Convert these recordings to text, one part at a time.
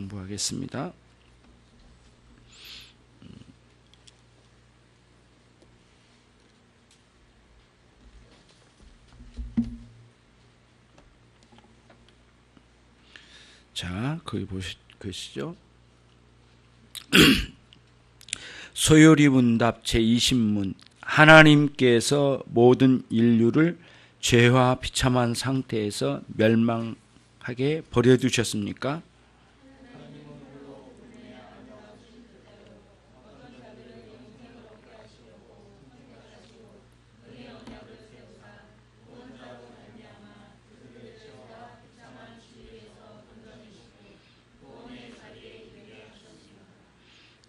공부하겠습니다. 자, 거기 보시죠. 소요리 문답 제20문. 하나님께서 모든 인류를 죄와 비참한 상태에서 멸망하게 버려두셨습니까?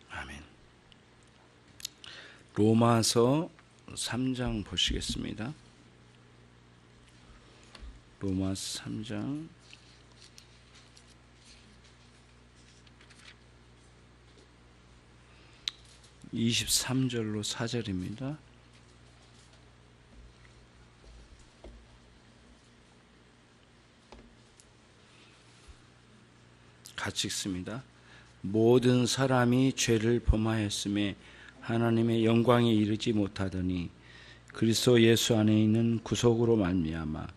아멘. 로마서 3장 보시겠습니다. 로마서 3장 23절로 4절입니다. 같이 읽습니다. 모든 사람이 죄를 범하였음에 하나님의 영광에 이르지 못하더니 그리스도 예수 안에 있는 구속으로 말미암아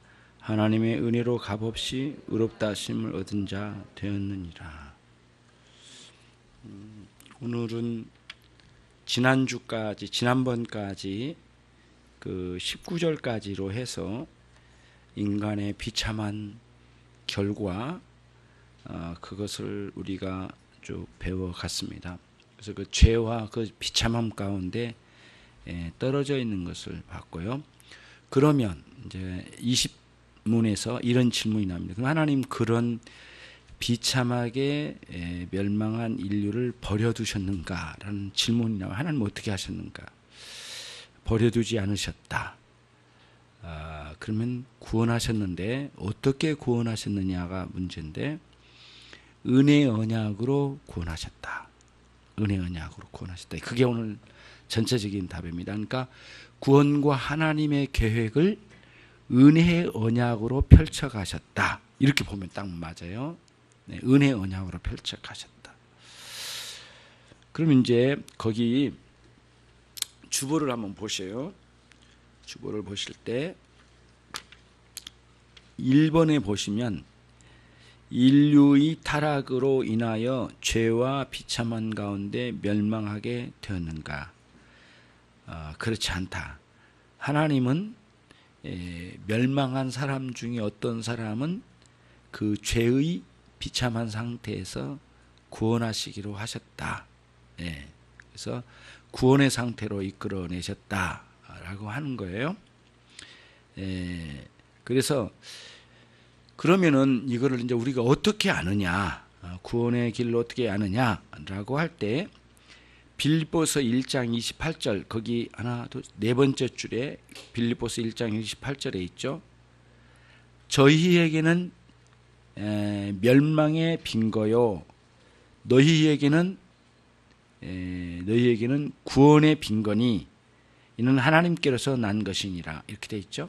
하나님의 은혜로 값없이 의롭다 하심을 얻은 자 되었느니라. 오늘은 지난번까지 그 19절까지로 해서 인간의 비참한 결과, 그것을 우리가 쭉 배워갔습니다. 그래서 그 죄와 그 비참함 가운데 떨어져 있는 것을 봤고요. 그러면 이제 20문에서 이런 질문이 납니다. 그럼 하나님 그런 비참하게 멸망한 인류를 버려두셨는가라는 질문이 나와요. 하나님 어떻게 하셨는가? 버려두지 않으셨다. 그러면 구원하셨는데 어떻게 구원하셨느냐가 문제인데, 은혜의 언약으로 구원하셨다. 은혜의 언약으로 구원하셨다. 그게 오늘 전체적인 답입니다. 그러니까 구원과 하나님의 계획을 은혜의 언약으로 펼쳐가셨다. 이렇게 보면 딱 맞아요. 네, 은혜의 언약으로 펼쳐가셨다. 그럼 이제 거기 주보를 한번 보세요. 주보를 보실 때 1번에 보시면 인류의 타락으로 인하여 죄와 비참한 가운데 멸망하게 되었는가? 그렇지 않다. 하나님은 멸망한 사람 중에 어떤 사람은 그 죄의 비참한 상태에서 구원하시기로 하셨다. 그래서 구원의 상태로 이끌어내셨다라고 하는 거예요. 그래서 그러면은 이거를 이제 우리가 어떻게 아느냐, 구원의 길로 어떻게 아느냐라고 할 때 빌립보서 1장 28절, 거기 하나, 둘, 네 번째 줄에 빌립보서 1장 28절에 있죠. 저희에게는 멸망의 빈거요, 너희에게는 구원의 빈거니 이는 하나님께로서 난 것이니라, 이렇게 돼 있죠.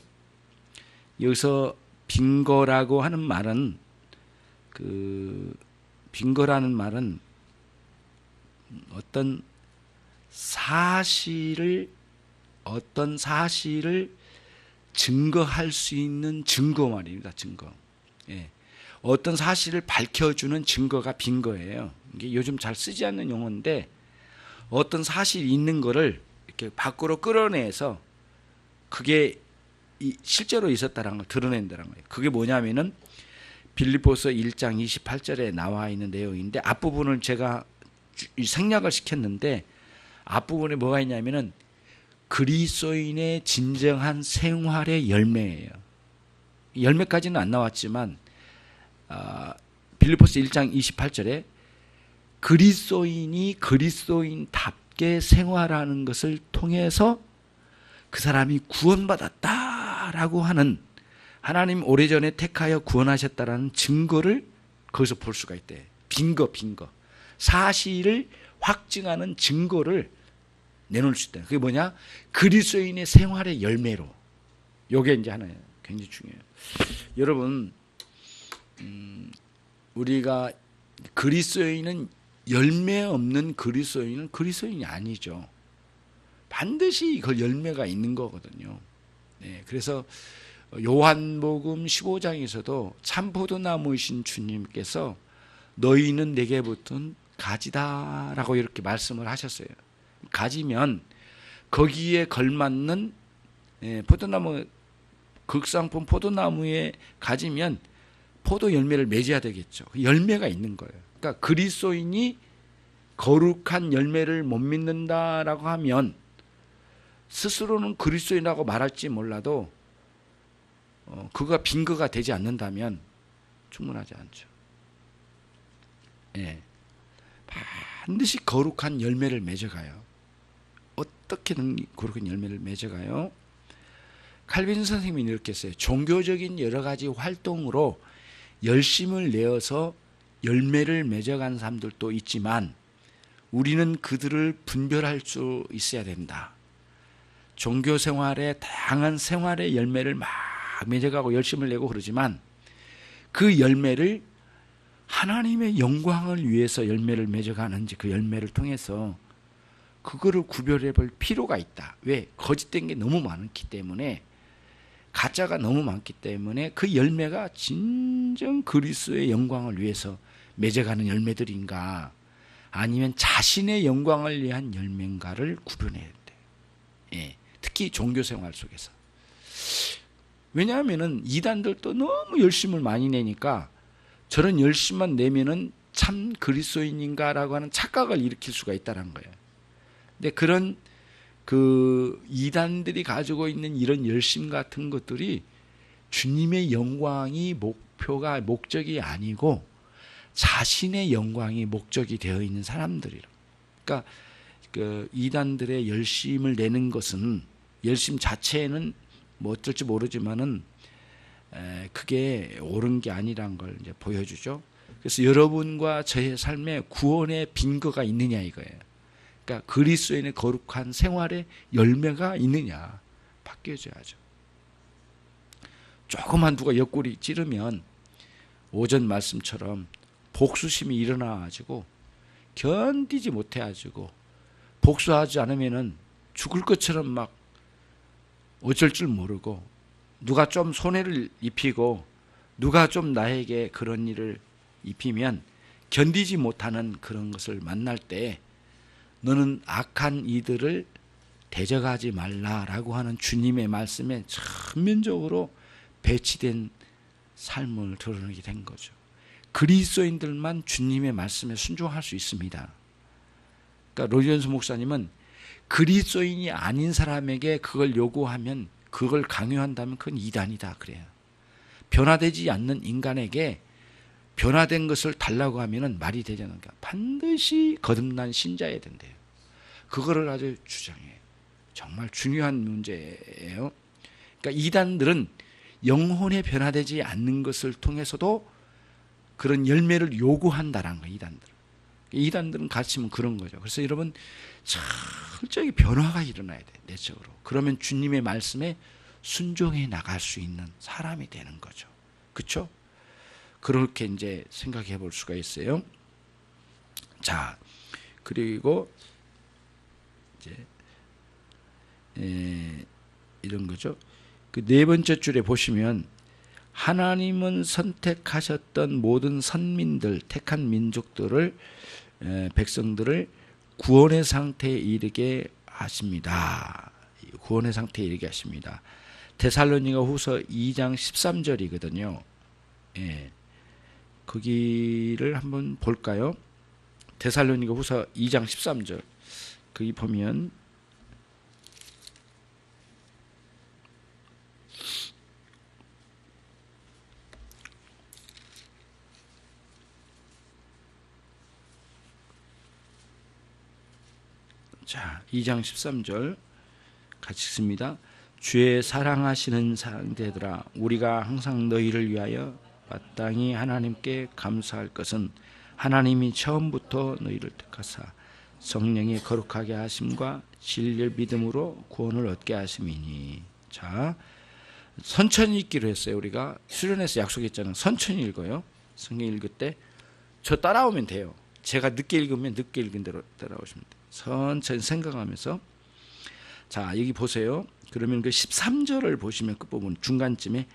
여기서 빈거라고 하는 말은, 그 빈거라는 말은 어떤 사실을 증거할 수 있는 증거 말입니다. 증거. 어떤 사실을 밝혀주는 증거가 빈거예요. 이게 요즘 잘 쓰지 않는 용어인데, 어떤 사실이 있는 거를 이렇게 밖으로 끌어내서 그게 실제로 있었다는 걸 드러낸다는 거예요. 그게 뭐냐면은 빌립보서 1장 28절에 나와 있는 내용인데, 앞부분을 제가 생략을 시켰는데, 앞부분에 뭐가 있냐면은 그리스도인의 진정한 생활의 열매예요. 열매까지는 안 나왔지만 빌립보서 1장 28절에 그리스도인이 그리스도인답게 생활하는 것을 통해서 그 사람이 구원받았다라고 하는, 하나님 오래전에 택하여 구원하셨다라는 증거를 거기서 볼 수가 있대. 빈거. 사실을 확증하는 증거를 내놓을 수 있다. 그게 뭐냐? 그리스도인의 생활의 열매로. 요게 이제 하나예요. 굉장히 중요해요. 여러분, 우리가 그리스도인은 열매 없는 그리스도인은 그리스도인이 아니죠. 반드시 그 열매가 있는 거거든요. 네, 그래서 요한복음 15장에서도 참 포도나무이신 주님께서 너희는 내게 붙은 가지다라고 이렇게 말씀을 하셨어요. 가지면 거기에 걸맞는 포도나무, 극상품 포도나무에 가지면 포도 열매를 맺어야 되겠죠. 열매가 있는 거예요. 그러니까 그리스도인이 거룩한 열매를 못 믿는다라고 하면 스스로는 그리스도인이라고 말할지 몰라도 그가 빈거가 되지 않는다면 충분하지 않죠. 예. 반드시 거룩한 열매를 맺어가요. 어떻게든 거룩한 열매를 맺어가요. 칼빈 선생님이 이렇게 했어요. 종교적인 여러 가지 활동으로 열심을 내어서 열매를 맺어간 사람들도 있지만 우리는 그들을 분별할 수 있어야 된다. 종교 생활에 다양한 생활의 열매를 막 맺어가고 열심을 내고 그러지만 그 열매를 하나님의 영광을 위해서 열매를 맺어가는지 그 열매를 통해서 그거를 구별해 볼 필요가 있다. 왜? 거짓된 게 너무 많기 때문에, 가짜가 너무 많기 때문에 그 열매가 진정 그리스도의 영광을 위해서 맺어가는 열매들인가 아니면 자신의 영광을 위한 열매인가를 구분해야 돼. 예, 특히 종교생활 속에서. 왜냐하면 이단들도 너무 열심을 많이 내니까 저런 열심만 내면은 참 그리스도인인가라고 하는 착각을 일으킬 수가 있다는 거예요. 근데 그런 그 이단들이 가지고 있는 이런 열심 같은 것들이 주님의 영광이 목적이 아니고 자신의 영광이 목적이 되어 있는 사람들이라. 그러니까 그 이단들의 열심을 내는 것은 열심 자체는 뭐 어떨지 모르지만은 그게 옳은 게 아니란 걸 이제 보여주죠. 그래서 여러분과 저의 삶에 구원의 빈거가 있느냐 이거예요. 그러니까 그리스도인의 거룩한 생활에 열매가 있느냐 바뀌어져야죠. 조그만 누가 옆구리 찌르면 오전 말씀처럼 복수심이 일어나가지고 견디지 못해가지고 복수하지 않으면은 죽을 것처럼 막 어쩔 줄 모르고 누가 좀 손해를 입히고 누가 좀 나에게 그런 일을 입히면 견디지 못하는 그런 것을 만날 때 너는 악한 이들을 대적하지 말라라고 하는 주님의 말씀에 전면적으로 배치된 삶을 드러내게 된 거죠. 그리스도인들만 주님의 말씀에 순종할 수 있습니다. 그러니까 로이언스 목사님은 그리스도인이 아닌 사람에게 그걸 요구하면 그걸 강요한다면 그건 이단이다 그래요. 변화되지 않는 인간에게 변화된 것을 달라고 하면은 말이 되지 않으니까 반드시 거듭난 신자여야 된대요. 그거를 아주 주장해요. 정말 중요한 문제예요. 그러니까 이단들은 영혼에 변화되지 않는 것을 통해서도 그런 열매를 요구한다라는 거예요. 이단들은 가르치면 그런 거죠. 그래서 여러분 철저히 변화가 일어나야 돼, 내적으로. 그러면 주님의 말씀에 순종해 나갈 수 있는 사람이 되는 거죠. 그렇죠? 그렇게 이제 생각해 볼 수가 있어요. 자, 그리고 이제 이런 거죠. 그 네 번째 줄에 보시면 하나님은 선택하셨던 모든 선민들, 택한 민족들을 백성들을 구원의 상태에 이르게 하십니다. 구원의 상태에 이르게 하십니다. 데살로니가 후서 2장 13절이거든요. 예. 거기를 한번 볼까요? 데살로니가 후서 2장 13절. 거기 보면 자, 2장 13절 같이 읽습니다. 주의 사랑하시는 상대들아, 우리가 항상 너희를 위하여 마땅히 하나님께 감사할 것은 하나님이 처음부터 너희를 택하사 성령의 거룩하게 하심과 진리의 믿음으로 구원을 얻게 하심이니. 자, 천천히 읽기로 했어요. 우리가 수련회에서 약속했잖아요. 천천히 읽어요. 성경 읽을 때 저 따라오면 돼요. 제가 늦게 읽으면 늦게 읽은 대로 따라오시면 돼요. 천천히 생각하면서. 자, 여기 보세요. 그러면 그 13절을 보시면 끝부분 중간쯤에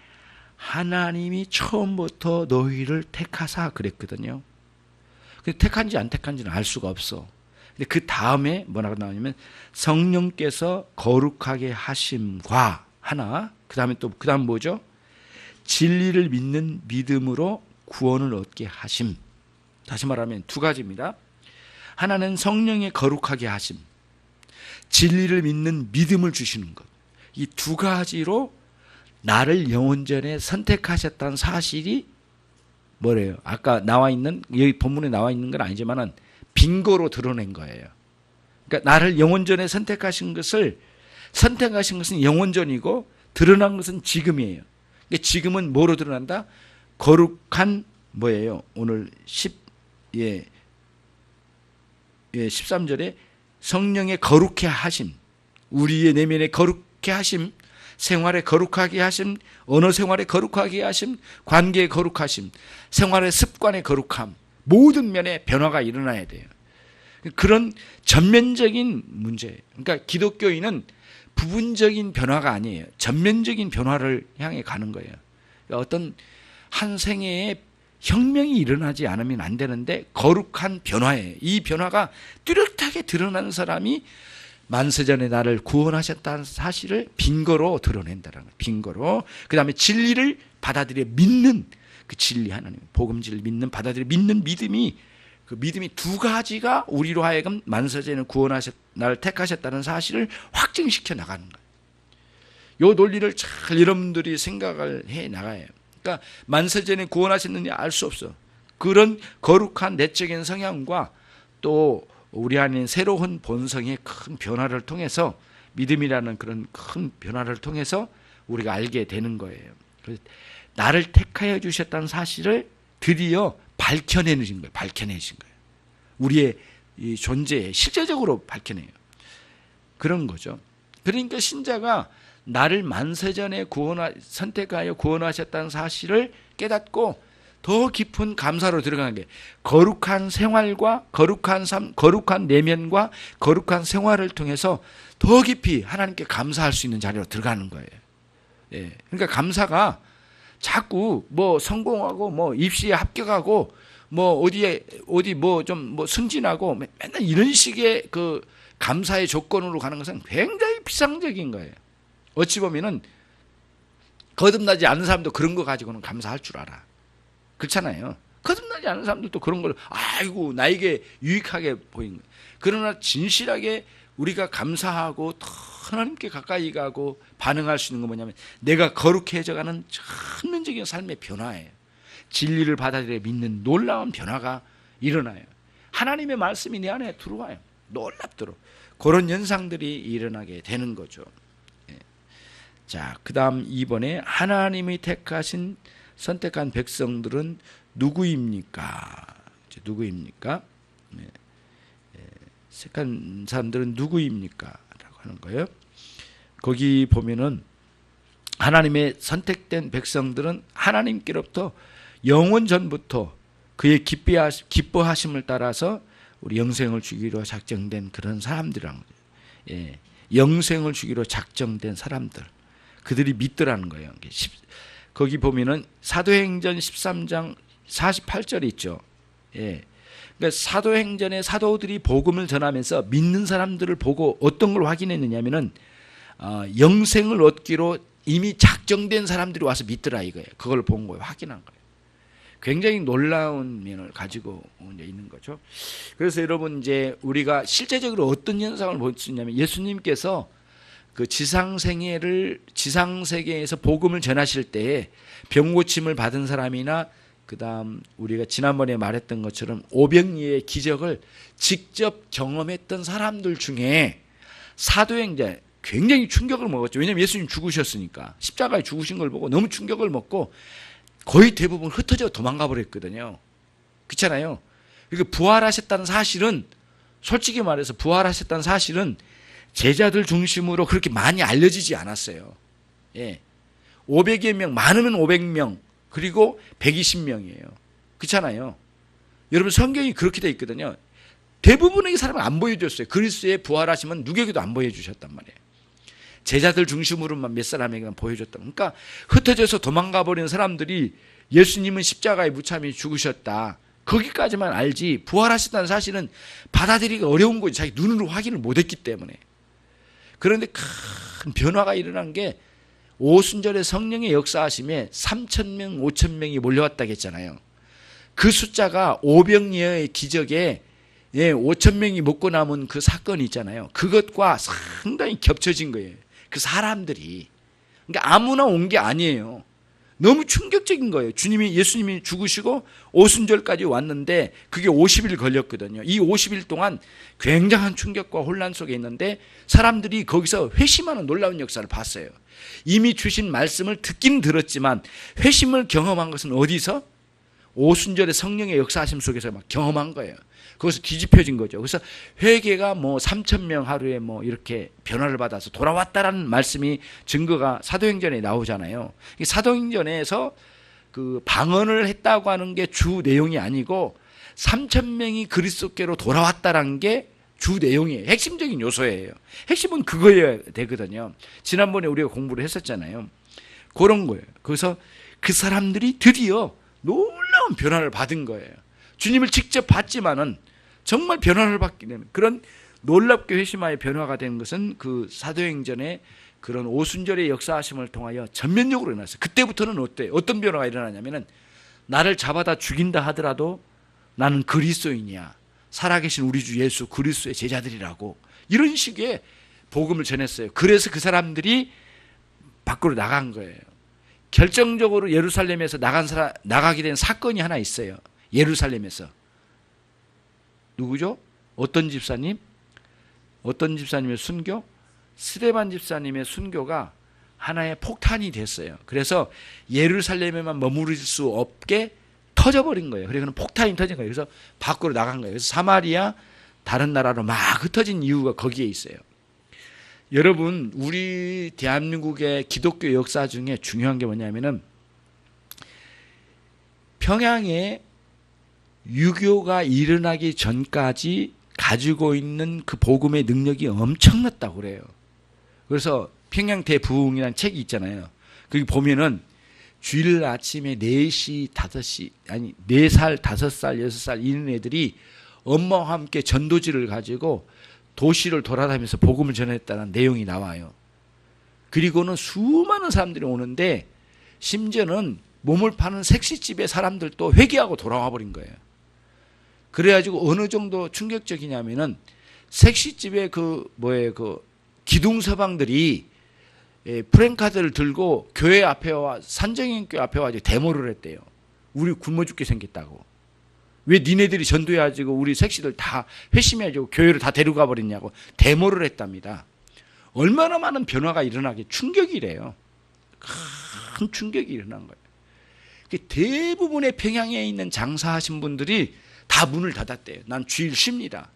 하나님이 처음부터 너희를 택하사 그랬거든요. 근데 택한지 안 택한지는 알 수가 없어. 근데 그 다음에 뭐라고 나오냐면 성령께서 거룩하게 하심과 하나, 그 다음에 또 그 다음 뭐죠? 진리를 믿는 믿음으로 구원을 얻게 하심. 다시 말하면 두 가지입니다. 하나는 성령의 거룩하게 하심, 진리를 믿는 믿음을 주시는 것. 이 두 가지로 나를 영원전에 선택하셨다는 사실이 뭐래요? 아까 나와 있는, 여기 본문에 나와 있는 건 아니지만은 빙고로 드러낸 거예요. 그러니까 나를 영원전에 선택하신 것은 영원전이고 드러난 것은 지금이에요. 그러니까 지금은 뭐로 드러난다? 거룩한 뭐예요? 오늘 13절에 성령의 거룩해 하심, 우리의 내면에 거룩해 하심, 생활에 거룩하게 하심, 언어 생활에 거룩하게 하심, 관계에 거룩하심, 생활의 습관의 거룩함, 모든 면에 변화가 일어나야 돼요. 그런 전면적인 문제예요. 그러니까 기독교인은 부분적인 변화가 아니에요. 전면적인 변화를 향해 가는 거예요. 그러니까 어떤 한 생애에 혁명이 일어나지 않으면 안 되는데 거룩한 변화예요. 이 변화가 뚜렷하게 드러나는 사람이 만세전에 나를 구원하셨다는 사실을 빙거로 드러낸다는 거예요. 빙거로. 그 다음에 진리를 받아들여 믿는 그 진리, 하나님 복음 진리를 믿는, 받아들여 믿는 믿음이, 그 믿음이 두 가지가 우리로 하여금 만세전에 나를 택하셨다는 사실을 확증시켜 나가는 거예요. 이 논리를 잘 여러분들이 생각을 해 나가요. 그러니까 만세전에 구원하셨느냐 알 수 없어. 그런 거룩한 내적인 성향과 또 우리 안에 새로운 본성의 큰 변화를 통해서, 믿음이라는 그런 큰 변화를 통해서 우리가 알게 되는 거예요. 나를 택하여 주셨다는 사실을 드디어 밝혀내신 거예요. 밝혀내신 거예요. 우리의 이 존재에 실제적으로 밝혀내요. 그런 거죠. 그러니까 신자가 나를 만세전에 선택하여 구원하셨다는 사실을 깨닫고 더 깊은 감사로 들어가는 게, 거룩한 생활과 거룩한 삶, 거룩한 내면과 거룩한 생활을 통해서 더 깊이 하나님께 감사할 수 있는 자리로 들어가는 거예요. 예. 그러니까 감사가 자꾸 뭐 성공하고 뭐 입시에 합격하고 뭐 어디 뭐 좀 뭐 승진하고 맨날 이런 식의 그 감사의 조건으로 가는 것은 굉장히 비상적인 거예요. 어찌 보면은 거듭나지 않은 사람도 그런 거 가지고는 감사할 줄 알아. 그렇잖아요. 거듭나지 않은 사람들도 그런 걸 아이고 나에게 유익하게 보인 거예요. 그러나 진실하게 우리가 감사하고 하나님께 가까이 가고 반응할 수 있는 건 뭐냐면 내가 거룩해져가는 전면적인 삶의 변화예요. 진리를 받아들여 믿는 놀라운 변화가 일어나요. 하나님의 말씀이 내 안에 들어와요. 놀랍도록 그런 현상들이 일어나게 되는 거죠. 자, 그 다음 2번에 하나님이 택하신 선택한 백성들은 누구입니까? 누구입니까? 택한 사람들은 누구입니까? 라고 하는 거예요. 거기 보면은 하나님의 선택된 백성들은 하나님께로부터 영원 전부터 그의 기뻐하심을 따라서 우리 영생을 주기로 작정된 그런 사람들이란 거예요. 예, 영생을 주기로 작정된 사람들. 그들이 믿더라는 거예요. 거기 보면은 사도행전 13장 48절 있죠. 예. 그러니까 사도행전의 사도들이 복음을 전하면서 믿는 사람들을 보고 어떤 걸 확인했느냐면은 영생을 얻기로 이미 작정된 사람들이 와서 믿더라 이거예요. 그걸 본 거예요. 확인한 거예요. 굉장히 놀라운 면을 가지고 있는 거죠. 그래서 여러분 이제 우리가 실제적으로 어떤 현상을 볼 수 있냐면 예수님께서 그 지상세계에서 복음을 전하실 때에 병고침을 받은 사람이나 그다음 우리가 지난번에 말했던 것처럼 오병이의 기적을 직접 경험했던 사람들 중에 사도행전 굉장히 충격을 먹었죠. 왜냐하면 예수님 죽으셨으니까 십자가에 죽으신 걸 보고 너무 충격을 먹고 거의 대부분 흩어져 도망가 버렸거든요. 그렇잖아요. 그러니까 부활하셨다는 사실은, 솔직히 말해서 부활하셨다는 사실은 제자들 중심으로 그렇게 많이 알려지지 않았어요. 예. 500여 명, 많으면 500명, 그리고 120명이에요. 그렇잖아요. 여러분 성경이 그렇게 되어 있거든요. 대부분의 사람은 안 보여줬어요. 그리스도의 부활하심은 누구에게도 안 보여주셨단 말이에요. 제자들 중심으로만 몇 사람에게만 보여줬다. 그러니까 흩어져서 도망가 버린 사람들이 예수님은 십자가에 무참히 죽으셨다, 거기까지만 알지 부활하셨다는 사실은 받아들이기 어려운 거지. 자기 눈으로 확인을 못했기 때문에. 그런데 큰 변화가 일어난 게 오순절에 성령의 역사하심에 3,000명, 5,000명이 몰려왔다고 했잖아요. 그 숫자가 오병이어의 기적에 5,000명이 먹고 남은 그 사건이 있잖아요. 그것과 상당히 겹쳐진 거예요. 그 사람들이. 그러니까 아무나 온 게 아니에요. 너무 충격적인 거예요. 예수님이 죽으시고 오순절까지 왔는데 그게 50일 걸렸거든요. 이 50일 동안 굉장한 충격과 혼란 속에 있는데 사람들이 거기서 회심하는 놀라운 역사를 봤어요. 이미 주신 말씀을 듣긴 들었지만 회심을 경험한 것은 어디서? 오순절의 성령의 역사하심 속에서 막 경험한 거예요. 거기서 뒤집혀진 거죠. 그래서 회개가 3,000명 하루에 이렇게 변화를 받아서 돌아왔다라는 말씀이 증거가 사도행전에 나오잖아요. 사도행전에서 그 방언을 했다고 하는 게 주 내용이 아니고 3,000명이 그리스도께로 돌아왔다라는 게 주 내용이에요. 핵심적인 요소예요. 핵심은 그거여야 되거든요. 지난번에 우리가 공부를 했었잖아요. 그런 거예요. 그래서 그 사람들이 드디어 놀라운 변화를 받은 거예요. 주님을 직접 봤지만은 정말 변화를 받게 되는 그런 놀랍게 회심하여 변화가 된 것은 그 사도행전의 그런 오순절의 역사하심을 통하여 전면적으로 일어났어요. 그때부터는 어때요? 어떤 변화가 일어나냐면은 나를 잡아다 죽인다 하더라도 나는 그리스도인이야. 살아계신 우리 주 예수 그리스도의 제자들이라고 이런 식의 복음을 전했어요. 그래서 그 사람들이 밖으로 나간 거예요. 결정적으로 예루살렘에서 나가게 된 사건이 하나 있어요. 예루살렘에서. 누구죠? 어떤 집사님? 어떤 집사님의 순교? 스데반 집사님의 순교가 하나의 폭탄이 됐어요. 그래서 예루살렘에만 머무를 수 없게 터져버린 거예요. 그래서 폭탄이 터진 거예요. 그래서 밖으로 나간 거예요. 그래서 사마리아 다른 나라로 막 흩어진 이유가 거기에 있어요. 여러분, 우리 대한민국의 기독교 역사 중에 중요한 게 뭐냐면은 평양에 유교가 일어나기 전까지 가지고 있는 그 복음의 능력이 엄청났다고 그래요. 그래서 평양 대부흥이라는 책이 있잖아요. 거기 보면은 주일 아침에 4시, 5시, 아니 4살, 5살, 6살 이런 애들이 엄마와 함께 전도지를 가지고 도시를 돌아다니면서 복음을 전했다는 내용이 나와요. 그리고는 수많은 사람들이 오는데 심지어는 몸을 파는 색시집의 사람들도 회개하고 돌아와 버린 거예요. 그래가지고 어느 정도 충격적이냐면은 색시집의 그 기둥서방들이 프랭카드를 들고 교회 앞에 와 산정인교회 앞에 와서 데모를 했대요. 우리 굶어 죽게 생겼다고. 왜 니네들이 전도해가지고 우리 색시들 다 회심해가지고 교회를 다 데려가 버렸냐고 데모를 했답니다. 얼마나 많은 변화가 일어나게 충격이래요. 큰 충격이 일어난 거예요. 대부분의 평양에 있는 장사하신 분들이 다 문을 닫았대요. 난 주일 쉽니다.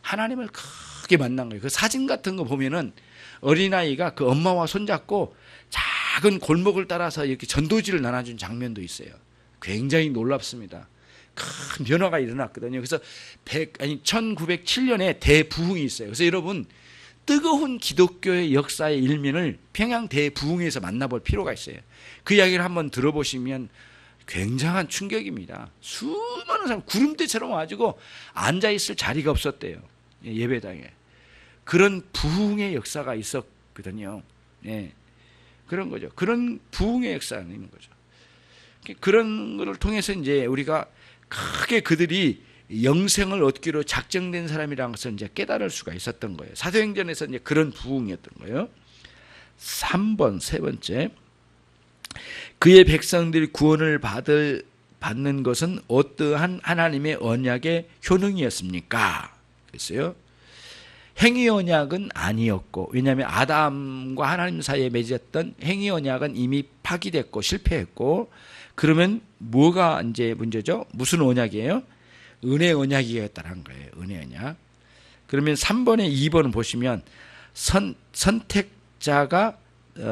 하나님을 크게 만난 거예요. 그 사진 같은 거 보면은 어린아이가 그 엄마와 손잡고 작은 골목을 따라서 이렇게 전도지를 나눠준 장면도 있어요. 굉장히 놀랍습니다. 큰 변화가 일어났거든요. 그래서 1907년에 대부흥이 있어요. 그래서 여러분, 뜨거운 기독교의 역사의 일면을 평양 대부흥에서 만나볼 필요가 있어요. 그 이야기를 한번 들어보시면 굉장한 충격입니다. 수많은 사람 구름대처럼 와가지고 앉아있을 자리가 없었대요. 예배당에. 그런 부흥의 역사가 있었거든요. 예. 그런 거죠. 그런 부흥의 역사가 있는 거죠. 그런 것을 통해서 이제 우리가 크게 그들이 영생을 얻기로 작정된 사람이라는 것을 이제 깨달을 수가 있었던 거예요. 사도행전에서 이제 그런 부흥이었던 거예요. 3번, 세 번째. 그의 백성들이 구원을 받는 것은 어떠한 하나님의 언약의 효능이었습니까? 그랬어요. 행위 언약은 아니었고, 왜냐하면 아담과 하나님 사이에 맺었던 행위 언약은 이미 파기됐고 실패했고, 그러면 뭐가 이제 문제죠? 무슨 언약이에요? 은혜 언약이었다는 거예요. 은혜 언약. 그러면 3번에 2번을 보시면 선택자가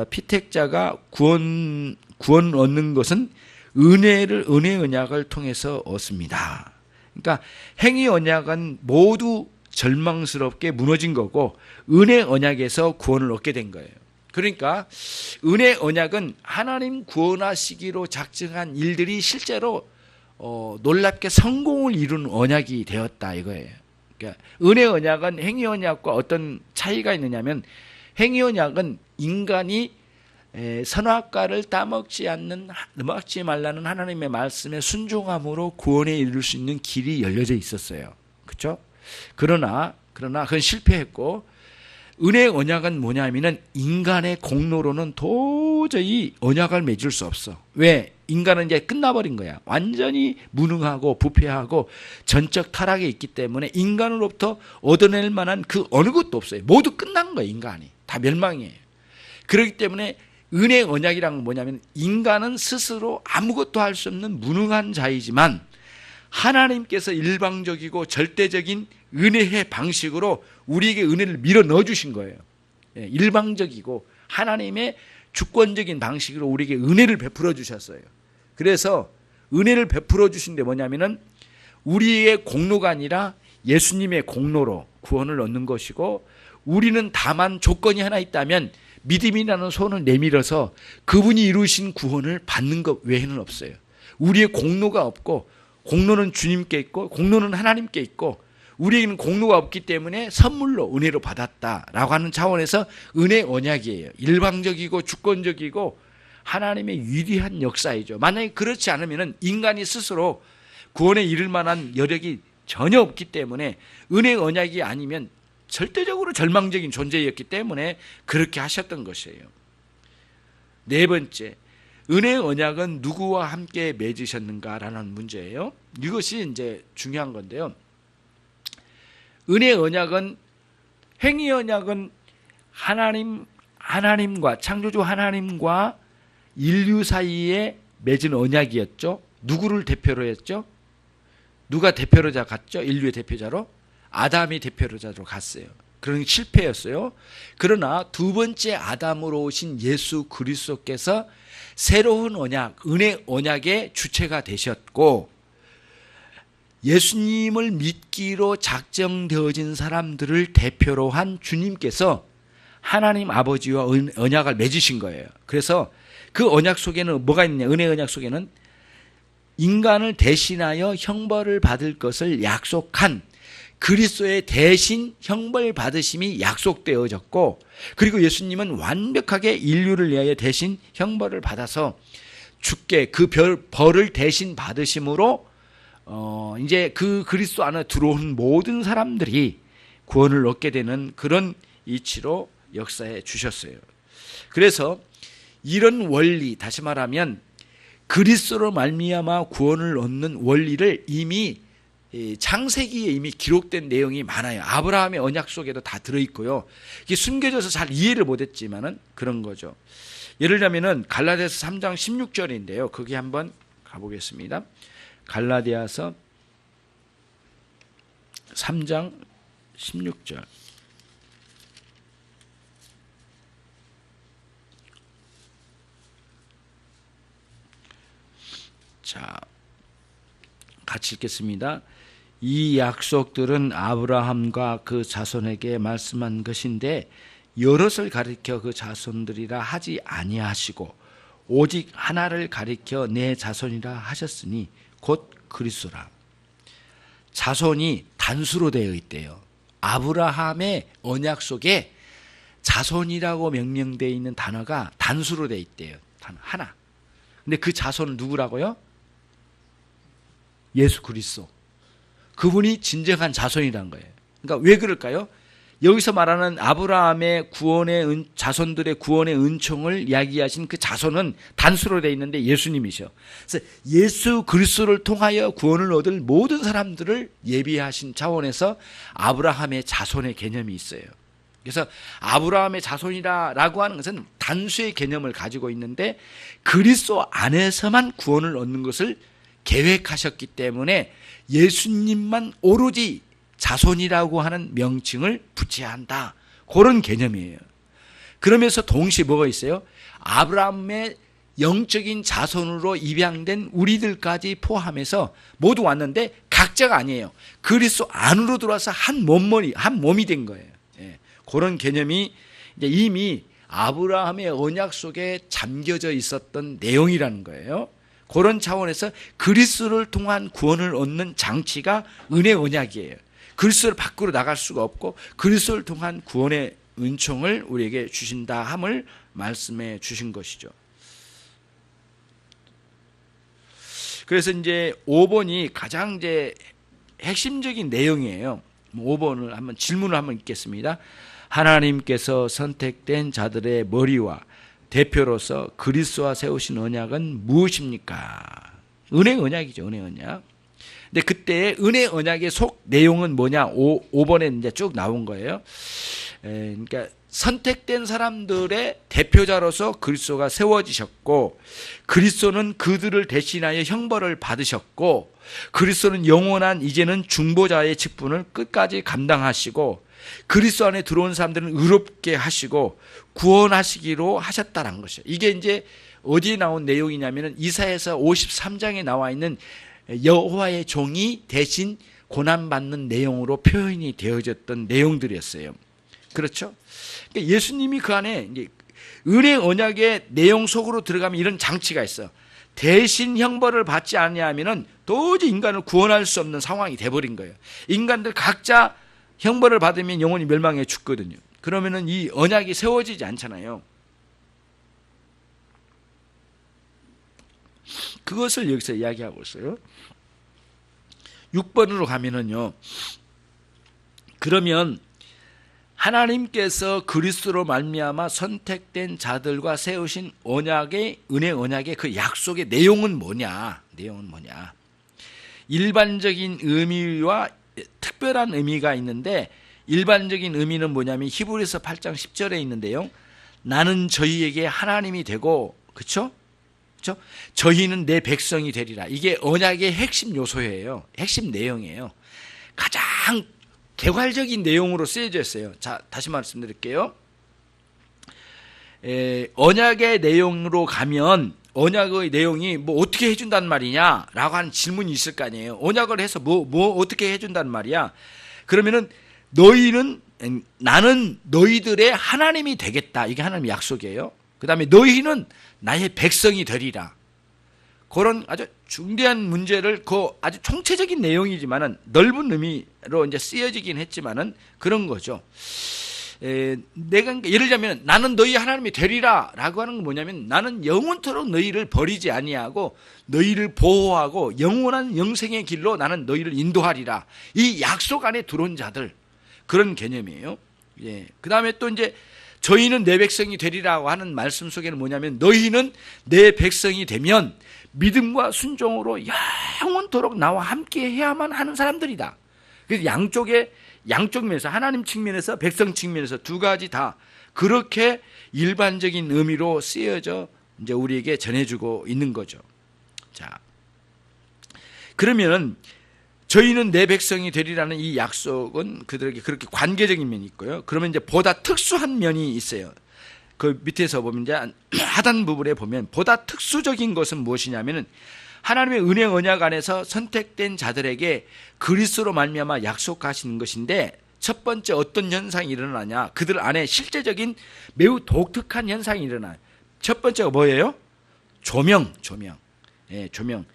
피택자가 구원 얻는 것은 은혜 언약을 통해서 얻습니다. 그러니까 행위 언약은 모두 절망스럽게 무너진 거고 은혜 언약에서 구원을 얻게 된 거예요. 그러니까 은혜 언약은 하나님 구원하시기로 작정한 일들이 실제로 놀랍게 성공을 이루는 언약이 되었다 이거예요. 그러니까 은혜 언약은 행위 언약과 어떤 차이가 있느냐면 행위 언약은 인간이 선악과를 따먹지 말라는 하나님의 말씀에 순종함으로 구원에 이를 수 있는 길이 열려져 있었어요. 그렇죠? 그러나 그건 실패했고 은혜 언약은 뭐냐면은 인간의 공로로는 도저히 언약을 맺을 수 없어. 왜? 인간은 이제 끝나버린 거야. 완전히 무능하고 부패하고 전적 타락에 있기 때문에 인간으로부터 얻어낼 만한 그 어느 것도 없어요. 모두 끝난 거예요. 인간이 다 멸망이에요. 그렇기 때문에 은혜 언약이란 건 뭐냐면 인간은 스스로 아무것도 할 수 없는 무능한 자이지만 하나님께서 일방적이고 절대적인 은혜의 방식으로 우리에게 은혜를 밀어 넣어 주신 거예요. 일방적이고 하나님의 주권적인 방식으로 우리에게 은혜를 베풀어 주셨어요. 그래서 은혜를 베풀어 주신 게 뭐냐면은 우리의 공로가 아니라 예수님의 공로로 구원을 얻는 것이고 우리는 다만 조건이 하나 있다면 믿음이라는 손을 내밀어서 그분이 이루신 구원을 받는 것 외에는 없어요. 우리의 공로가 없고 공로는 주님께 있고 공로는 하나님께 있고 우리에게는 공로가 없기 때문에 선물로 은혜로 받았다라고 하는 차원에서 은혜 언약이에요. 일방적이고 주권적이고 하나님의 위대한 역사이죠. 만약에 그렇지 않으면 인간이 스스로 구원에 이를 만한 여력이 전혀 없기 때문에 은혜 언약이 아니면 절대적으로 절망적인 존재였기 때문에 그렇게 하셨던 것이에요. 네 번째, 은혜 언약은 누구와 함께 맺으셨는가라는 문제예요. 이것이 이제 중요한 건데요. 은혜 언약은 행위 언약은 하나님과 창조주 하나님과 인류 사이에 맺은 언약이었죠. 누구를 대표로 했죠? 누가 대표로자 갔죠? 인류의 대표자로 아담이 대표로자로 갔어요. 그러니 실패였어요. 그러나 두 번째 아담으로 오신 예수 그리스도께서 새로운 언약, 은혜 언약의 주체가 되셨고 예수님을 믿기로 작정되어진 사람들을 대표로 한 주님께서 하나님 아버지와 언약을 맺으신 거예요. 그래서 그 언약 속에는 뭐가 있느냐? 은혜 언약 속에는 인간을 대신하여 형벌을 받을 것을 약속한 그리스도의 대신 형벌 받으심이 약속되어졌고 그리고 예수님은 완벽하게 인류를 위하여 대신 형벌을 받아서 죽게 그 벌을 대신 받으심으로 이제 그 그리스도 안에 들어온 모든 사람들이 구원을 얻게 되는 그런 이치로 역사해 주셨어요. 그래서 이런 원리, 다시 말하면 그리스도로 말미암아 구원을 얻는 원리를 이미 창세기에 이미 기록된 내용이 많아요. 아브라함의 언약 속에도 다 들어있고요. 이게 숨겨져서 잘 이해를 못했지만은 그런 거죠. 예를 들면은 갈라디아서 3장 16절인데요. 거기 한번 가보겠습니다. 갈라디아서 3장 16절. 자, 같이 읽겠습니다. 이 약속들은 아브라함과 그 자손에게 말씀한 것인데 여럿을 가리켜 그 자손들이라 하지 아니하시고 오직 하나를 가리켜 내 자손이라 하셨으니 곧 그리스도라. 자손이 단수로 되어 있대요. 아브라함의 언약 속에 자손이라고 명명되어 있는 단어가 단수로 되어 있대요. 단 하나. 근데 그 자손은 누구라고요? 예수 그리스도. 그분이 진정한 자손이란 거예요. 그러니까 왜 그럴까요? 여기서 말하는 아브라함의 구원의 자손들의 구원의 은총을 이야기하신 그 자손은 단수로 되어 있는데 예수님이셔. 그래서 예수 그리스도를 통하여 구원을 얻을 모든 사람들을 예비하신 차원에서 아브라함의 자손의 개념이 있어요. 그래서 아브라함의 자손이라고 하는 것은 단수의 개념을 가지고 있는데 그리스도 안에서만 구원을 얻는 것을 계획하셨기 때문에 예수님만 오로지 자손이라고 하는 명칭을 붙여야 한다. 그런 개념이에요. 그러면서 동시에 뭐가 있어요? 아브라함의 영적인 자손으로 입양된 우리들까지 포함해서 모두 왔는데 각자가 아니에요. 그리스도 안으로 들어와서 한 몸이 된 거예요. 예. 그런 개념이 이제 이미 아브라함의 언약 속에 잠겨져 있었던 내용이라는 거예요. 그런 차원에서 그리스도를 통한 구원을 얻는 장치가 은혜 언약이에요. 그리스도를 밖으로 나갈 수가 없고 그리스도를 통한 구원의 은총을 우리에게 주신다 함을 말씀해 주신 것이죠. 그래서 이제 5번이 가장 이제 핵심적인 내용이에요. 5번을 한번 질문을 한번 읽겠습니다. 하나님께서 선택된 자들의 머리와 대표로서 그리스도와 세우신 언약은 무엇입니까? 은혜 언약이죠. 은혜 언약. 근데 그때 은혜 언약의 속 내용은 뭐냐? 5번에 이제 쭉 나온 거예요. 그러니까 선택된 사람들의 대표자로서 그리스도가 세워지셨고, 그리스도는 그들을 대신하여 형벌을 받으셨고, 그리스도는 영원한 이제는 중보자의 직분을 끝까지 감당하시고, 그리스도 안에 들어온 사람들은 의롭게 하시고 구원하시기로 하셨다는 것이에요. 이게 이제 어디에 나온 내용이냐면은 이사야서 53장에 나와 있는 여호와의 종이 대신 고난받는 내용으로 표현이 되어졌던 내용들이었어요. 그렇죠? 그러니까 예수님이 그 안에 이제 은혜 언약의 내용 속으로 들어가면 이런 장치가 있어. 대신 형벌을 받지 않냐면은 도저히 인간을 구원할 수 없는 상황이 돼버린 거예요. 인간들 각자 형벌을 받으면 영혼이 멸망해 죽거든요. 그러면은 이 언약이 세워지지 않잖아요. 그것을 여기서 이야기하고 있어요. 6번으로 가면은요. 그러면 하나님께서 그리스도로 말미암아 선택된 자들과 세우신 언약의 은혜 언약의 그 약속의 내용은 뭐냐? 내용은 뭐냐? 일반적인 의미와 특별한 의미가 있는데, 일반적인 의미는 뭐냐면 히브리서 8장 10절에 있는데요. 나는 저희에게 하나님이 되고, 그렇죠? 그렇죠? 저희는 내 백성이 되리라. 이게 언약의 핵심 요소예요. 핵심 내용이에요. 가장 개괄적인 내용으로 쓰여져 있어요. 자, 다시 말씀드릴게요. 언약의 내용으로 가면 언약의 내용이 뭐 어떻게 해준다는 말이냐 라고 하는 질문이 있을 거 아니에요. 언약을 해서 뭐 어떻게 해준다는 말이야. 그러면은 나는 너희들의 하나님이 되겠다. 이게 하나님의 약속이에요. 그 다음에 너희는 나의 백성이 되리라. 그런 아주 중대한 문제를 그 아주 총체적인 내용이지만은 넓은 의미로 이제 쓰여지긴 했지만은 그런 거죠. 내가 예를 들자면 나는 너희 하나님이 되리라 라고 하는 건 뭐냐면 나는 영원토록 너희를 버리지 아니하고 너희를 보호하고 영원한 영생의 길로 나는 너희를 인도하리라. 이 약속 안에 들어온 자들, 그런 개념이에요. 예. 그 다음에 또 이제 저희는 내 백성이 되리라고 하는 말씀 속에는 뭐냐면 너희는 내 백성이 되면 믿음과 순종으로 영원토록 나와 함께 해야만 하는 사람들이다. 그래서 양쪽 면에서 하나님 측면에서 백성 측면에서 두 가지 다 그렇게 일반적인 의미로 쓰여져 이제 우리에게 전해주고 있는 거죠. 자, 그러면은 저희는 내 백성이 되리라는 이 약속은 그들에게 그렇게 관계적인 면이 있고요. 그러면 이제 보다 특수한 면이 있어요. 그 밑에서 보면 이제 하단 부분에 보면 보다 특수적인 것은 무엇이냐면은 하나님의 은혜 언약 안에서 선택된 자들에게 그리스도로 말미암아 약속하시는 것인데, 첫 번째 어떤 현상이 일어나냐? 그들 안에 실제적인 매우 독특한 현상이 일어나요. 첫 번째가 뭐예요? 조명. 예, 조명.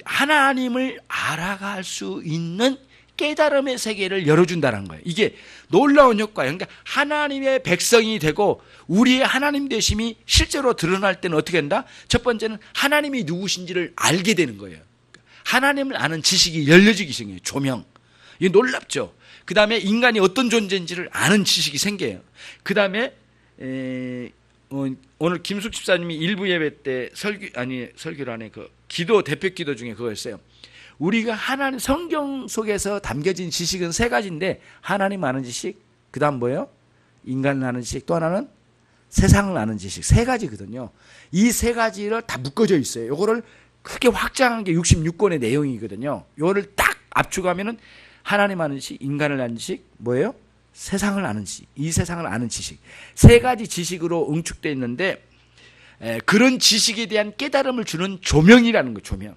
하나님을 알아갈 수 있는 깨달음의 세계를 열어준다는 거예요. 이게 놀라운 효과예요. 그러니까 하나님의 백성이 되고 우리의 하나님 되심이 실제로 드러날 때는 어떻게 된다? 첫 번째는 하나님이 누구신지를 알게 되는 거예요. 하나님을 아는 지식이 열려지기 시작해요. 조명. 이게 놀랍죠. 그 다음에 인간이 어떤 존재인지를 아는 지식이 생겨요. 그 다음에 오늘 김숙 집사님이 일부 예배 때 설교를 안에 그 기도, 대표 기도 중에 그거였어요. 우리가 하나님 성경 속에서 담겨진 지식은 세 가지인데, 하나님 아는 지식, 그 다음 뭐예요? 인간을 아는 지식, 또 하나는 세상을 아는 지식. 세 가지거든요. 이 세 가지를 다 묶어져 있어요. 요거를 크게 확장한 게 66권의 내용이거든요. 요거를 딱 압축하면은 하나님 아는 지식, 인간을 아는 지식, 뭐예요? 세상을 아는 지식, 이 세상을 아는 지식. 세 가지 지식으로 응축되어 있는데, 그런 지식에 대한 깨달음을 주는 조명이라는 거예요. 조명.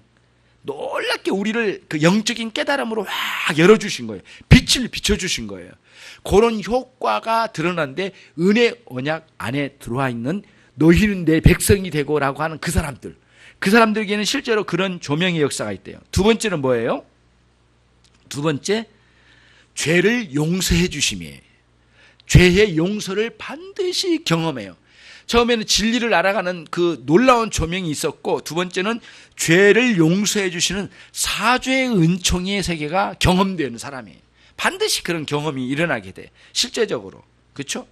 놀랍게 우리를 그 영적인 깨달음으로 확 열어주신 거예요. 빛을 비춰주신 거예요. 그런 효과가 드러난데 은혜 언약 안에 들어와 있는 너희는 내 백성이 되고라고 하는 그 사람들에게는 실제로 그런 조명의 역사가 있대요. 두 번째는 뭐예요? 두 번째, 죄를 용서해 주심이에요. 죄의 용서를 반드시 경험해요. 처음에는 진리를 알아가는 그 놀라운 조명이 있었고, 두 번째는 죄를 용서해 주시는 사죄의 은총의 세계가 경험되는 사람이에요. 반드시 그런 경험이 일어나게 돼, 실제적으로. 그렇죠?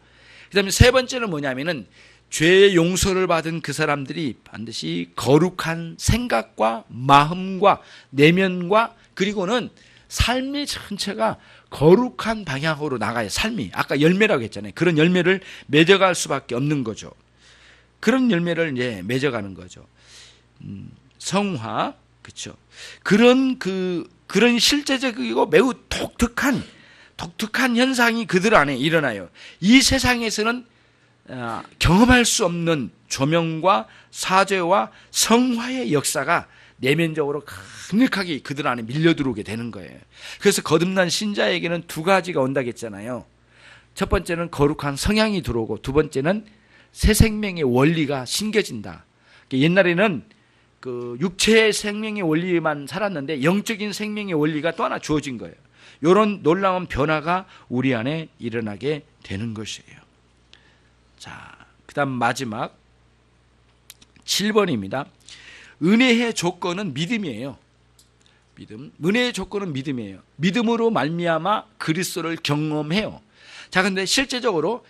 그 다음에 세 번째는 뭐냐면은 죄의 용서를 받은 그 사람들이 반드시 거룩한 생각과 마음과 내면과 그리고는 삶의 전체가 거룩한 방향으로 나가요. 삶이 아까 열매라고 했잖아요. 그런 열매를 맺어갈 수밖에 없는 거죠. 그런 열매를 이제 맺어가는 거죠. 성화, 그렇죠. 그런 실제적이고 매우 독특한 현상이 그들 안에 일어나요. 이 세상에서는 경험할 수 없는 조명과 사죄와 성화의 역사가 내면적으로 강력하게 그들 안에 밀려들어오게 되는 거예요. 그래서 거듭난 신자에게는 두 가지가 온다고 했잖아요. 첫 번째는 거룩한 성향이 들어오고, 두 번째는 새 생명의 원리가 심겨진다. 옛날에는 그 육체의 생명의 원리만 살았는데 영적인 생명의 원리가 또 하나 주어진 거예요. 이런 놀라운 변화가 우리 안에 일어나게 되는 것이에요. 자, 그 다음 마지막 7번입니다. 은혜의 조건은 믿음이에요. 믿음. 은혜의 조건은 믿음이에요. 믿음으로 말미암아 그리스도를 경험해요. 자, 근데 실제적으로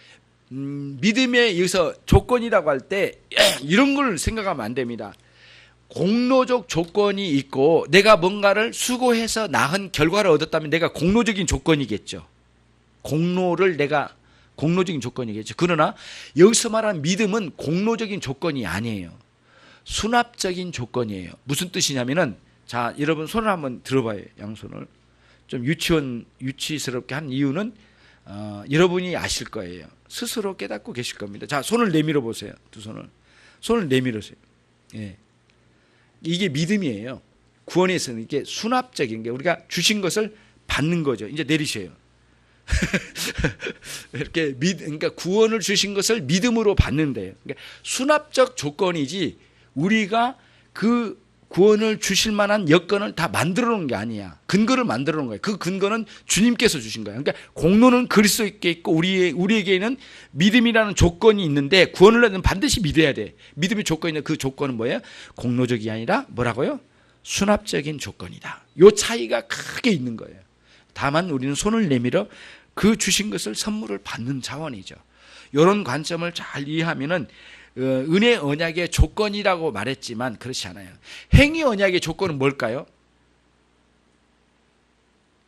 믿음에 의해서 조건이라고 할 때 이런 걸 생각하면 안 됩니다. 공로적 조건이 있고 내가 뭔가를 수고해서 낳은 결과를 얻었다면 내가 공로적인 조건이겠죠. 공로적인 조건이겠죠. 그러나 여기서 말하는 믿음은 공로적인 조건이 아니에요. 수납적인 조건이에요. 무슨 뜻이냐면은, 자, 여러분 손을 한번 들어봐요. 양손을. 좀 유치스럽게 한 이유는 여러분이 아실 거예요. 스스로 깨닫고 계실 겁니다. 자, 손을 내밀어 보세요. 두 손을 내밀으세요. 예. 이게 믿음이에요. 구원에서는 이게 수납적인 게 우리가 주신 것을 받는 거죠. 이제 내리셔요. 이렇게 그러니까 구원을 주신 것을 믿음으로 받는데요. 그러니까 수납적 조건이지 우리가 그 구원을 주실 만한 여건을 다 만들어 놓은 게 아니야. 근거를 만들어 놓은 거예요. 그 근거는 주님께서 주신 거예요. 그러니까 공로는 그리스도께 있고 우리에게는 믿음이라는 조건이 있는데 구원을 얻으면 반드시 믿어야 돼. 믿음의 조건이 있는데 그 조건은 뭐예요? 공로적이 아니라 뭐라고요? 수납적인 조건이다. 이 차이가 크게 있는 거예요. 다만 우리는 손을 내밀어 그 주신 것을 선물을 받는 차원이죠. 이런 관점을 잘 이해하면은 은혜 언약의 조건이라고 말했지만 그렇지 않아요. 행위 언약의 조건은 뭘까요?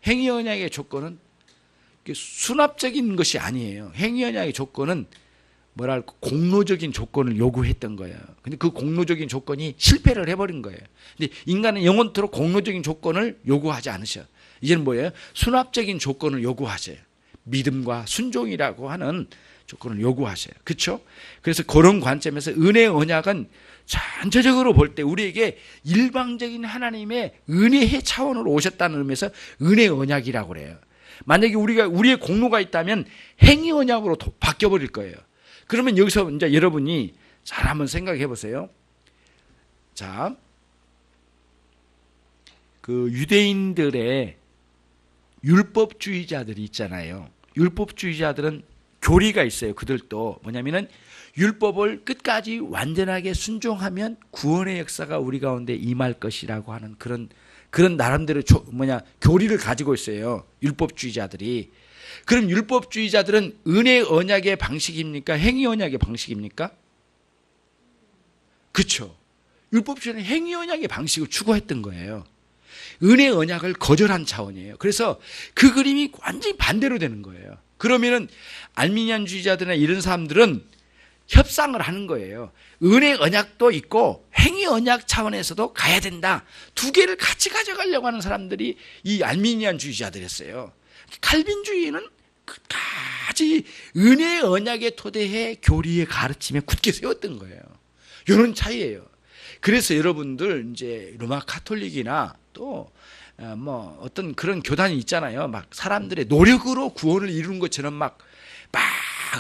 행위 언약의 조건은 수납적인 것이 아니에요. 행위 언약의 조건은 뭐랄까 공로적인 조건을 요구했던 거예요. 근데 그 공로적인 조건이 실패를 해버린 거예요. 근데 인간은 영원토록 공로적인 조건을 요구하지 않으셔. 이제는 뭐예요? 수납적인 조건을 요구하세요. 믿음과 순종이라고 하는 조건을 요구하세요. 그렇죠? 그래서 그런 관점에서 은혜 언약은 전체적으로 볼 때 우리에게 일방적인 하나님의 은혜의 차원으로 오셨다는 의미에서 은혜 언약이라고 그래요. 만약에 우리의 공로가 있다면 행위 언약으로 바뀌어버릴 거예요. 그러면 여기서 이제 여러분이 잘 한번 생각해 보세요. 자, 그 유대인들의 율법주의자들이 있잖아요. 율법주의자들은 교리가 있어요. 그들도 뭐냐면은 율법을 끝까지 완전하게 순종하면 구원의 역사가 우리 가운데 임할 것이라고 하는 그런 나름대로 교리를 가지고 있어요. 율법주의자들이. 그럼 율법주의자들은 은혜 언약의 방식입니까? 행위 언약의 방식입니까? 그렇죠. 율법주의자는 행위 언약의 방식을 추구했던 거예요. 은혜 언약을 거절한 차원이에요. 그래서 그 그림이 완전히 반대로 되는 거예요. 그러면은 알미니안주의자들이나 이런 사람들은 협상을 하는 거예요. 은혜 언약도 있고 행위 언약 차원에서도 가야 된다. 두 개를 같이 가져가려고 하는 사람들이 이 알미니안주의자들이었어요. 칼빈주의는 끝까지 은혜 언약의 토대에 교리의 가르침에 굳게 세웠던 거예요. 이런 차이예요. 그래서 여러분들 이제 로마 카톨릭이나 또 뭐 어떤 그런 교단이 있잖아요. 막 사람들의 노력으로 구원을 이루는 것처럼 막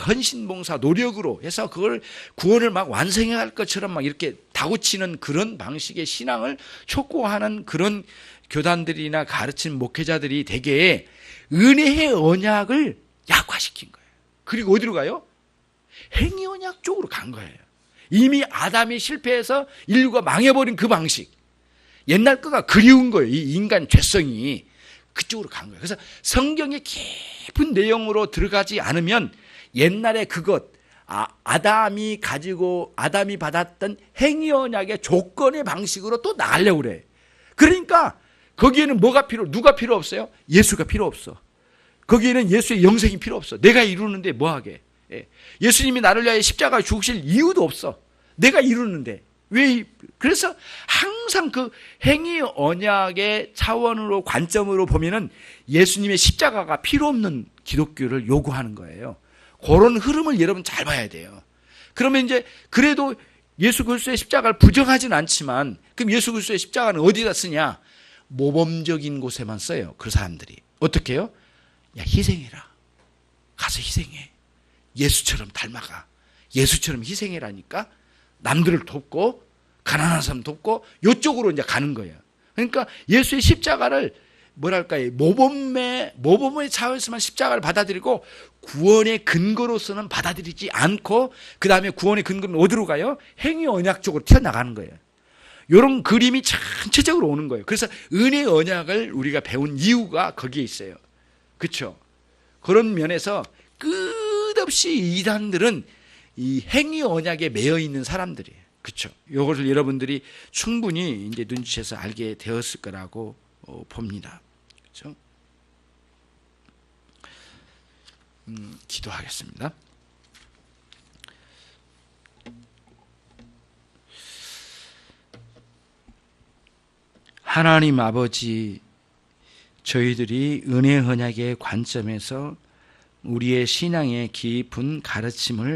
헌신봉사 노력으로 해서 그걸 구원을 막 완성할 것처럼 막 이렇게 다구치는 그런 방식의 신앙을 촉구하는 그런 교단들이나 가르치는 목회자들이 대개 은혜의 언약을 약화시킨 거예요. 그리고 어디로 가요? 행위 언약 쪽으로 간 거예요. 이미 아담이 실패해서 인류가 망해버린 그 방식, 옛날 거가 그리운 거예요. 이 인간 죄성이 그쪽으로 간 거예요. 그래서 성경의 깊은 내용으로 들어가지 않으면 옛날에 그것, 아담이 받았던 행위 언약의 조건의 방식으로 또 나가려고 그래. 그러니까 거기에는 누가 필요 없어요? 예수가 필요 없어. 거기에는 예수의 영생이 필요 없어. 내가 이루는데 뭐하게. 예수님이 나를 위하여 십자가에 죽으실 이유도 없어. 내가 이루는데. 그래서 항상 그 행위 언약의 차원으로 관점으로 보면은 예수님의 십자가가 필요 없는 기독교를 요구하는 거예요. 그런 흐름을 여러분 잘 봐야 돼요. 그러면 이제 그래도 예수 그리스도의 십자가를 부정하진 않지만 그럼 예수 그리스도의 십자가는 어디다 쓰냐? 모범적인 곳에만 써요. 그 사람들이. 어떻게 해요? 야, 희생해라. 가서 희생해. 예수처럼 닮아가. 예수처럼 희생해라니까 남들을 돕고 가난한 사람 돕고 이쪽으로 이제 가는 거예요. 그러니까 예수의 십자가를 뭐랄까요? 모범의 차원에서만 십자가를 받아들이고 구원의 근거로서는 받아들이지 않고 그 다음에 구원의 근거는 어디로 가요? 행위 언약 쪽으로 튀어나가는 거예요. 이런 그림이 전체적으로 오는 거예요. 그래서 은혜의 언약을 우리가 배운 이유가 거기에 있어요. 그렇죠? 그런 면에서 끝없이 이단들은 이 행위 언약에 매여 있는 사람들이에요. 그렇죠? 이것을 여러분들이 충분히 이제 눈치채서 알게 되었을 거라고 봅니다. 그렇죠? 기도하겠습니다. 하나님 아버지, 저희들이 은혜 언약의 관점에서 우리의 신앙의 깊은 가르침을